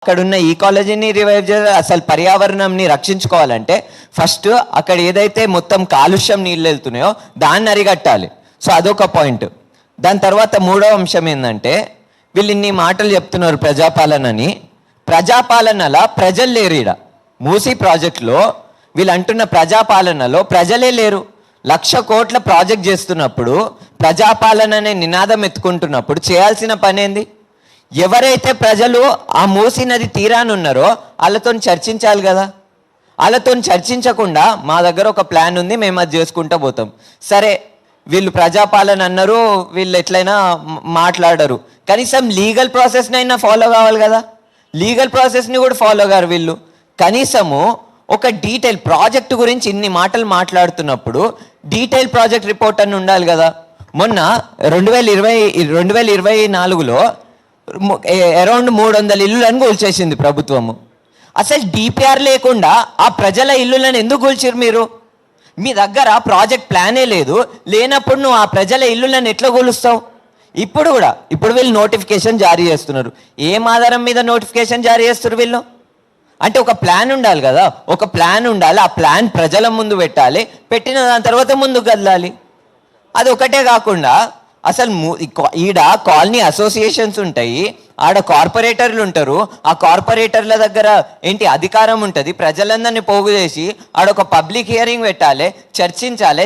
అక్కడున్న ఈకాలజీని రివైవ్ చేయాలి. అసలు పర్యావరణంని రక్షించుకోవాలంటే ఫస్ట్ అక్కడ ఏదైతే మొత్తం కాలుష్యం నీళ్ళు వెళ్తున్నాయో దాన్ని అరిగట్టాలి. సో అదొక పాయింట్. దాని తర్వాత మూడో అంశం ఏంటంటే వీళ్ళు ఇన్ని మాటలు చెప్తున్నారు ప్రజాపాలనని. ప్రజాపాలనలా ప్రజలు లేరు. ఈడ మూసీ ప్రాజెక్టులో వీళ్ళు అంటున్న ప్రజాపాలనలో ప్రజలే లేరు. 1,00,000 కోట్ల ప్రాజెక్ట్ చేస్తున్నప్పుడు ప్రజాపాలన అనే నినాదం ఎత్తుకుంటున్నప్పుడు చేయాల్సిన పని ఏంది? ఎవరైతే ప్రజలు ఆ మూసీ నది తీరానున్నారో వాళ్ళతో చర్చించాలి కదా. వాళ్ళతో చర్చించకుండా మా దగ్గర ఒక ప్లాన్ ఉంది, మేము అది చేసుకుంటూ పోతాం. సరే, వీళ్ళు ప్రజాపాలన అన్నారు, వీళ్ళు ఎట్లయినా మాట్లాడరు. కనీసం లీగల్ ప్రాసెస్ని అయినా ఫాలో కావాలి కదా. లీగల్ ప్రాసెస్ని కూడా ఫాలో కారు వీళ్ళు. కనీసము ఒక డీటెయిల్ ప్రాజెక్టు గురించి ఇన్ని మాటలు మాట్లాడుతున్నప్పుడు డీటెయిల్ ప్రాజెక్ట్ రిపోర్ట్ అని ఉండాలి కదా. మొన్న 2024లో అరౌండ్ 300 ఇల్లులను కూల్చేసింది ప్రభుత్వము. అసలు డిపిఆర్ లేకుండా ఆ ప్రజల ఇల్లులను ఎందుకు కూల్చారు మీరు? మీ దగ్గర ప్రాజెక్ట్ ప్లానే లేదు. లేనప్పుడు నువ్వు ఆ ప్రజల ఇల్లులను ఎట్లా కూలుస్తావు? ఇప్పుడు వీళ్ళు నోటిఫికేషన్ జారీ చేస్తున్నారు. ఏం ఆధారం మీద నోటిఫికేషన్ జారీ చేస్తారు వీళ్ళు? అంటే ఒక ప్లాన్ ఉండాలి కదా. ఒక ప్లాన్ ఉండాలి. ఆ ప్లాన్ ప్రజల ముందు పెట్టాలి. పెట్టిన దాని తర్వాత ముందుకు కదలాలి. అది ఒకటే కాకుండా అసలు ఈడ కాలనీ అసోసియేషన్స్ ఉంటాయి, ఆడ కార్పొరేటర్లు ఉంటారు. ఆ కార్పొరేటర్ల దగ్గర ఏంటి అధికారం ఉంటుంది. ప్రజలందరినీ పోగు చేసి ఆడొక పబ్లిక్ హియరింగ్ పెట్టాలి, చర్చించాలి.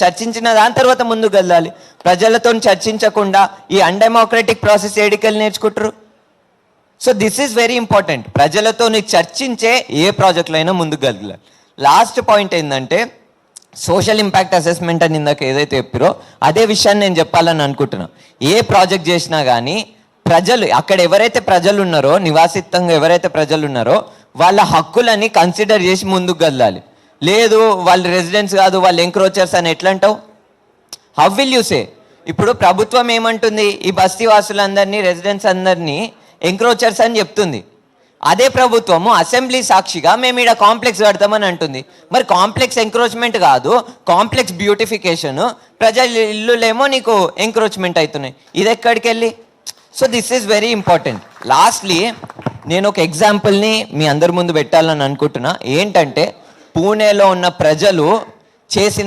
చర్చించిన దాని తర్వాత ముందుకు వెళ్ళాలి. ప్రజలతో చర్చించకుండా ఈ అన్డెమోక్రటిక్ ప్రాసెస్ ఏడికెళ్ళి నేర్చుకుంటారు. So this is very important. ప్రజలతో చర్చించే ఏ ప్రాజెక్టులో అయినా ముందుకు వెళ్ళాలి. లాస్ట్ పాయింట్ ఏంటంటే సోషల్ ఇంపాక్ట్ అసెస్మెంట్ అని ఇందాక ఏదైతే చెప్పారో అదే విషయాన్ని నేను చెప్పాలని అనుకుంటున్నా. ఏ ప్రాజెక్ట్ చేసినా కానీ ప్రజలు అక్కడ ఎవరైతే ప్రజలు ఉన్నారో, నివాసితంగా ఎవరైతే ప్రజలు ఉన్నారో వాళ్ళ హక్కులని కన్సిడర్ చేసి ముందుకు కదలాలి. లేదు వాళ్ళు రెసిడెంట్స్ కాదు, వాళ్ళు ఎంక్రోచర్స్ అని ఎట్లా అంటావు? How will you say? ఇప్పుడు ప్రభుత్వం ఏమంటుంది? ఈ బస్తీ వాసులందరినీ, రెసిడెంట్స్ అందరినీ ఎంక్రోచర్స్ అని చెప్తుంది. అదే ప్రభుత్వము అసెంబ్లీ సాక్షిగా మేము ఈడ కాంప్లెక్స్ కడతామని అంటుంది. మరి కాంప్లెక్స్ ఎంక్రోచ్మెంట్ కాదు, కాంప్లెక్స్ బ్యూటిఫికేషన్. ప్రజల ఇల్లులేమో నీకు ఎంక్రోచ్మెంట్ అవుతున్నాయి. ఇది ఎక్కడికి వెళ్ళి? So this is very important. Lastly నేను ఒక ఎగ్జాంపుల్ని మీ అందరి ముందు పెట్టాలని అనుకుంటున్నా. ఏంటంటే పూణేలో ఉన్న ప్రజలు చేసిన